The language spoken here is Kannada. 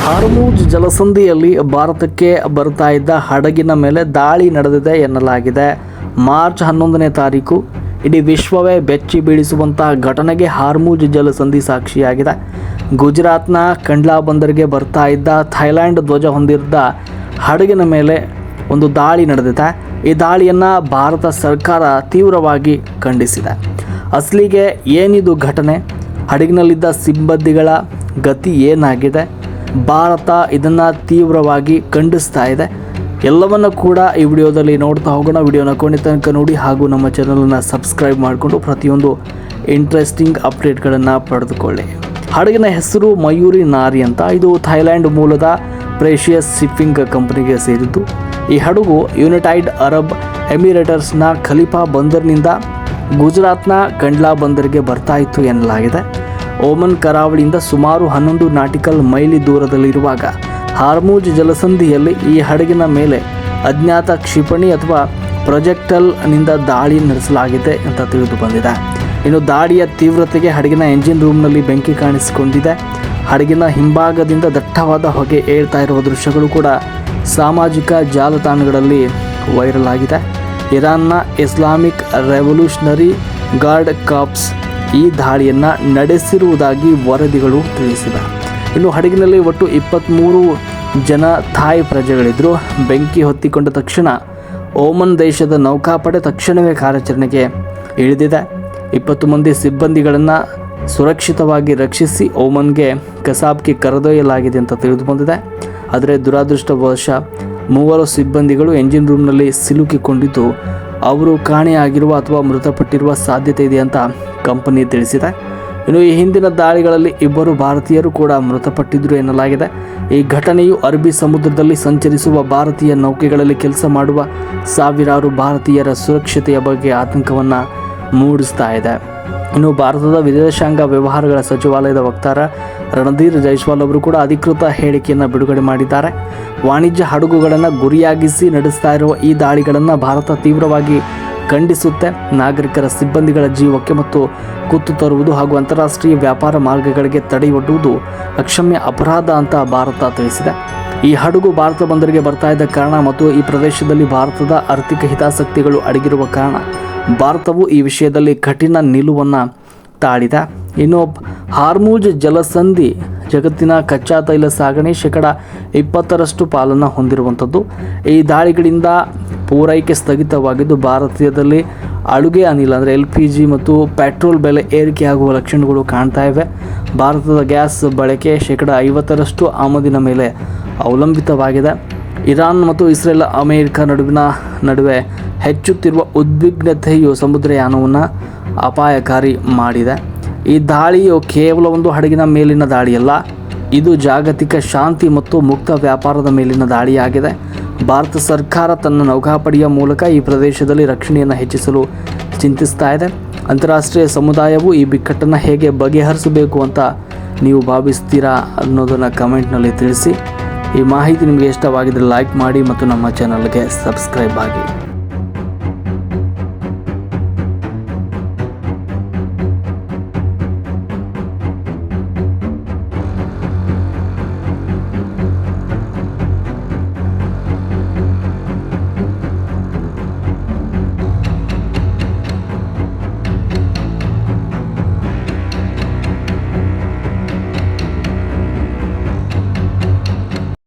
ಹಾರ್ಮುಜ್ ಜಲಸಂಧಿಯಲ್ಲಿ ಭಾರತಕ್ಕೆ ಬರ್ತಾ ಇದ್ದ ಹಡಗಿನ ಮೇಲೆ ದಾಳಿ ನಡೆದಿದೆ ಎನ್ನಲಾಗಿದೆ. ಮಾರ್ಚ್ 11ನೇ ತಾರೀಕು ಇಡೀ ವಿಶ್ವವೇ ಬೆಚ್ಚಿ ಬೀಳಿಸುವಂತಹ ಘಟನೆಗೆ ಹಾರ್ಮುಜ್ ಜಲಸಂಧಿ ಸಾಕ್ಷಿಯಾಗಿದೆ. ಗುಜರಾತ್ನ ಕಂಡ್ಲಾ ಬಂದರಿಗೆ ಬರ್ತಾ ಇದ್ದ ಥೈಲ್ಯಾಂಡ್ ಧ್ವಜ ಹೊಂದಿದ್ದ ಹಡಗಿನ ಮೇಲೆ ಒಂದು ದಾಳಿ ನಡೆದಿದೆ. ಈ ದಾಳಿಯನ್ನು ಭಾರತ ಸರ್ಕಾರ ತೀವ್ರವಾಗಿ ಖಂಡಿಸಿದೆ. ಅಸಲಿಗೆ ಏನಿದು ಘಟನೆ, ಹಡಗಿನಲ್ಲಿದ್ದ ಸಿಬ್ಬಂದಿಗಳ ಗತಿ ಏನಾಗಿದೆ, ಭಾರತ ಇದನ್ನು ತೀವ್ರವಾಗಿ ಖಂಡಿಸ್ತಾ ಇದೆ, ಎಲ್ಲವನ್ನು ಕೂಡ ಈ ವಿಡಿಯೋದಲ್ಲಿ ನೋಡ್ತಾ ಹೋಗೋಣ. ವಿಡಿಯೋನ ಕೊನೆ ತನಕ ನೋಡಿ ಹಾಗೂ ನಮ್ಮ ಚಾನಲನ್ನು ಸಬ್ಸ್ಕ್ರೈಬ್ ಮಾಡಿಕೊಂಡು ಪ್ರತಿಯೊಂದು ಇಂಟ್ರೆಸ್ಟಿಂಗ್ ಅಪ್ಡೇಟ್ಗಳನ್ನು ಪಡೆದುಕೊಳ್ಳಿ. ಹಡಗಿನ ಹೆಸರು ಮಯೂರಿ ನಾರಿ ಅಂತ. ಇದು ಥೈಲ್ಯಾಂಡ್ ಮೂಲದ ಪ್ರೇಷಿಯಸ್ ಶಿಪ್ಪಿಂಗ್ ಕಂಪನಿಗೆ ಸೇರಿದ್ದು. ಈ ಹಡಗು ಯುನೈಟೆಡ್ ಅರಬ್ ಎಮಿರೇಟ್ಸ್ನ ಖಲೀಫಾ ಬಂದರಿನಿಂದ ಗುಜರಾತ್ನ ಕಂಡ್ಲಾ ಬಂದರಿಗೆ ಬರ್ತಾ ಇತ್ತು ಎನ್ನಲಾಗಿದೆ. ಓಮನ್ ಕರಾವಳಿಯಿಂದ ಸುಮಾರು 11 ನಾಟಿಕಲ್ ಮೈಲಿ ದೂರದಲ್ಲಿರುವಾಗ ಹಾರ್ಮುಜ್ ಜಲಸಂಧಿಯಲ್ಲಿ ಈ ಹಡಗಿನ ಮೇಲೆ ಅಜ್ಞಾತ ಕ್ಷಿಪಣಿ ಅಥವಾ ಪ್ರೊಜೆಕ್ಟಲ್ನಿಂದ ದಾಳಿ ನಡೆಸಲಾಗಿದೆ ಅಂತ ತಿಳಿದು ಬಂದಿದೆ. ಇನ್ನು ದಾಳಿಯ ತೀವ್ರತೆಗೆ ಹಡಗಿನ ಎಂಜಿನ್ ರೂಮ್ನಲ್ಲಿ ಬೆಂಕಿ ಕಾಣಿಸಿಕೊಂಡಿದೆ. ಹಡಗಿನ ಹಿಂಭಾಗದಿಂದ ದಟ್ಟವಾದ ಹೊಗೆ ಏಳ್ತಾ ಇರುವ ದೃಶ್ಯಗಳು ಕೂಡ ಸಾಮಾಜಿಕ ಜಾಲತಾಣಗಳಲ್ಲಿ ವೈರಲ್ ಆಗಿದೆ. ಇರಾನ್ನ ಇಸ್ಲಾಮಿಕ್ ರೆವಲ್ಯೂಷನರಿ ಗಾರ್ಡ್ ಕಾರ್ಪ್ಸ್ ಈ ದಾಳಿಯನ್ನು ನಡೆಸಿರುವುದಾಗಿ ವರದಿಗಳು ತಿಳಿಸಿವೆ. ಇನ್ನು ಹಡಗಿನಲ್ಲಿ ಒಟ್ಟು 23 ಜನ ಥಾಯ್ ಪ್ರಜೆಗಳಿದ್ದರು. ಬೆಂಕಿ ಹೊತ್ತಿಕೊಂಡ ತಕ್ಷಣ ಓಮನ್ ದೇಶದ ನೌಕಾಪಡೆ ತಕ್ಷಣವೇ ಕಾರ್ಯಾಚರಣೆಗೆ ಇಳಿದಿದೆ. 20 ಮಂದಿ ಸಿಬ್ಬಂದಿಗಳನ್ನು ಸುರಕ್ಷಿತವಾಗಿ ರಕ್ಷಿಸಿ ಓಮನ್ಗೆ ಕಸಾಬ್ಗೆ ಕರೆದೊಯ್ಯಲಾಗಿದೆ ಅಂತ ತಿಳಿದು ಬಂದಿದೆ. ಆದರೆ ದುರಾದೃಷ್ಟವಶ 3 ಸಿಬ್ಬಂದಿಗಳು ಎಂಜಿನ್ ರೂಮ್ನಲ್ಲಿ ಸಿಲುಕಿಕೊಂಡಿದ್ದು ಅವರು ಕಾಣೆಯಾಗಿರುವ ಅಥವಾ ಮೃತಪಟ್ಟಿರುವ ಸಾಧ್ಯತೆ ಇದೆ ಅಂತ ಕಂಪನಿ ತಿಳಿಸಿದೆ. ಇನ್ನು ಈ ಹಿಂದಿನ ದಾಳಿಗಳಲ್ಲಿ 2 ಭಾರತೀಯರು ಕೂಡ ಮೃತಪಟ್ಟಿದ್ದರು ಎನ್ನಲಾಗಿದೆ. ಈ ಘಟನೆಯು ಅರಬ್ಬಿ ಸಮುದ್ರದಲ್ಲಿ ಸಂಚರಿಸುವ ಭಾರತೀಯ ನೌಕೆಗಳಲ್ಲಿ ಕೆಲಸ ಮಾಡುವ ಸಾವಿರಾರು ಭಾರತೀಯರ ಸುರಕ್ಷತೆಯ ಬಗ್ಗೆ ಆತಂಕವನ್ನು ಮೂಡಿಸ್ತಾ ಇದೆ. ಇನ್ನು ಭಾರತದ ವಿದೇಶಾಂಗ ವ್ಯವಹಾರಗಳ ಸಚಿವಾಲಯದ ವಕ್ತಾರ ರಣಧೀರ್ ಜೈಸ್ವಾಲ್ ಅವರು ಕೂಡ ಅಧಿಕೃತ ಹೇಳಿಕೆಯನ್ನು ಬಿಡುಗಡೆ ಮಾಡಿದ್ದಾರೆ. ವಾಣಿಜ್ಯ ಹಡಗುಗಳನ್ನು ಗುರಿಯಾಗಿಸಿ ನಡೆಸ್ತಾ ಇರುವ ಈ ದಾಳಿಗಳನ್ನು ಭಾರತ ತೀವ್ರವಾಗಿ ಖಂಡಿಸುತ್ತೆ. ನಾಗರಿಕರ ಸಿಬ್ಬಂದಿಗಳ ಜೀವಕ್ಕೆ ಮತ್ತು ಕುತ್ತು ತರುವುದು ಹಾಗೂ ಅಂತಾರಾಷ್ಟ್ರೀಯ ವ್ಯಾಪಾರ ಮಾರ್ಗಗಳಿಗೆ ತಡೆಯೊಡ್ಡುವುದು ಅಕ್ಷಮ್ಯ ಅಪರಾಧ ಅಂತ ಭಾರತ ತಿಳಿಸಿದೆ. ಈ ಹಡಗು ಭಾರತ ಬಂದರಿಗೆ ಬರ್ತಾ ಇದ್ದ ಕಾರಣ ಮತ್ತು ಈ ಪ್ರದೇಶದಲ್ಲಿ ಭಾರತದ ಆರ್ಥಿಕ ಹಿತಾಸಕ್ತಿಗಳು ಅಡಗಿರುವ ಕಾರಣ ಭಾರತವು ಈ ವಿಷಯದಲ್ಲಿ ಕಠಿಣ ನಿಲುವನ್ನು ತಾಳಿದೆ. ಇನ್ನು ಹಾರ್ಮುಜ್ ಜಲಸಂಧಿ ಜಗತ್ತಿನ ಕಚ್ಚಾ ತೈಲ ಸಾಗಣೆ 20% ಪಾಲನ್ನು ಹೊಂದಿರುವಂಥದ್ದು. ಈ ದಾಳಿಗಳಿಂದ ಪೂರೈಕೆ ಸ್ಥಗಿತವಾಗಿದ್ದು ಭಾರತದಲ್ಲಿ ಅಡುಗೆ ಅನಿಲ ಅಂದರೆ LPG ಮತ್ತು ಪೆಟ್ರೋಲ್ ಬೆಲೆ ಏರಿಕೆಯಾಗುವ ಲಕ್ಷಣಗಳು ಕಾಣ್ತಾ ಇವೆ. ಭಾರತದ ಗ್ಯಾಸ್ ಬಳಕೆ 50% ಆಮದಿನ ಮೇಲೆ ಅವಲಂಬಿತವಾಗಿದೆ. ಇರಾನ್ ಮತ್ತು ಇಸ್ರೇಲ್ ಅಮೆರಿಕ ನಡುವೆ ಹೆಚ್ಚುತ್ತಿರುವ ಉದ್ವಿಗ್ನತೆಯು ಸಮುದ್ರಯಾನವನ್ನು ಅಪಾಯಕಾರಿ ಮಾಡಿದೆ. ಈ ದಾಳಿಯು ಕೇವಲ ಒಂದು ಹಡಗಿನ ಮೇಲಿನ ದಾಳಿಯಲ್ಲ, ಇದು ಜಾಗತಿಕ ಶಾಂತಿ ಮತ್ತು ಮುಕ್ತ ವ್ಯಾಪಾರದ ಮೇಲಿನ ದಾಳಿಯಾಗಿದೆ. ಭಾರತ ಸರ್ಕಾರ ತನ್ನ ನೌಕಾಪಡೆಯ ಮೂಲಕ ಈ ಪ್ರದೇಶದಲ್ಲಿ ರಕ್ಷಣೆಯನ್ನು ಹೆಚ್ಚಿಸಲು ಚಿಂತಿಸ್ತಾ ಇದೆ. ಅಂತಾರಾಷ್ಟ್ರೀಯ ಸಮುದಾಯವು ಈ ಬಿಕ್ಕಟ್ಟನ್ನು ಹೇಗೆ ಬಗೆಹರಿಸಬೇಕು ಅಂತ ನೀವು ಭಾವಿಸ್ತೀರಾ ಅನ್ನೋದನ್ನು ಕಮೆಂಟ್ನಲ್ಲಿ ತಿಳಿಸಿ. ಈ ಮಾಹಿತಿ ನಿಮಗೆ ಇಷ್ಟವಾಗಿದ್ದರೆ ಲೈಕ್ ಮಾಡಿ ಮತ್ತು ನಮ್ಮ ಚಾನಲ್ಗೆ ಸಬ್ಸ್ಕ್ರೈಬ್ ಆಗಿ.